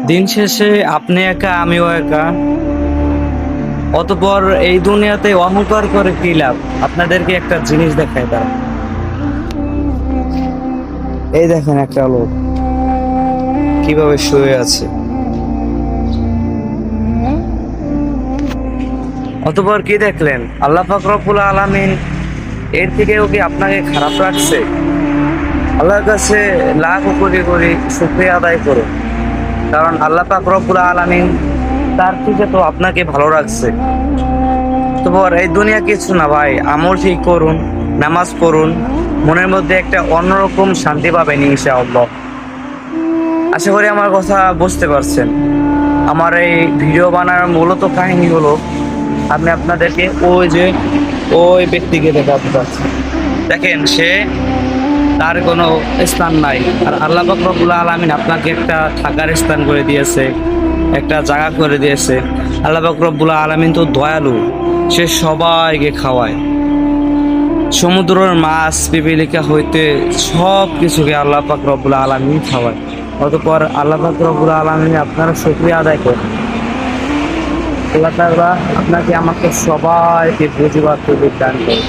দিন শেষে আপনি একা আমিও একা। অতঃপর এই দুনিয়াতে অহংকার করে কি লাভ? আপনাদেরকে একটা জিনিস দেখায় তারা। এই দেখেন একটা লোক কিভাবে শুয়ে আছে। অতঃপর কি দেখলেন? আল্লাহ পাক রব্বুল আলামিন এর থেকেও কি আপনাকে খারাপ রাখছে? আল্লাহর কাছে লাখ কোটি কোটি শুকরিয়া আদায় করুন, কারণ আল্লাহ পাক রব্বুল আলামিন তার থেকে তো আপনাকে ভালো রাখছে। তারপর এই দুনিয়া কিছু না ভাই, আমল ঠিক করুন, নামাজ পড়ুন, মনের মধ্যে একটা অন্যরকম শান্তি পাবেন ইনশাআল্লাহ। আশা করি আমার কথা বুঝতে পারছেন। আমার এই ভিডিও বানানোর মূলত কাহিনী হলো, আমি আপনাদেরকে ওই ব্যক্তিকে দেখাতে চাচ্ছি। দেখেন, সে তার কোনো স্থান নাই, আর আল্লাহ পাক রব্বুল আলামিন আপনাকে একটা থাকার স্থান করে দিয়েছে, একটা জায়গা করে দিয়েছে। আল্লাহ পাক রব্বুল আলামিন তো দয়ালু, সে সবাইকে খাওয়ায়। সমুদ্রের মাছ পিপিলিকা হইতে সব কিছুকে আল্লাহ পাক রব্বুল আলামিন খাওয়ায়। অতঃপর আল্লাহ পাক রব্বুল আলামিন আপনারা শুকরিয়া আদায় করেন। আল্লাহ তাআলা আপনাকে আমাকে সবাইকে বুঝিবার তৌফিক দান করুন।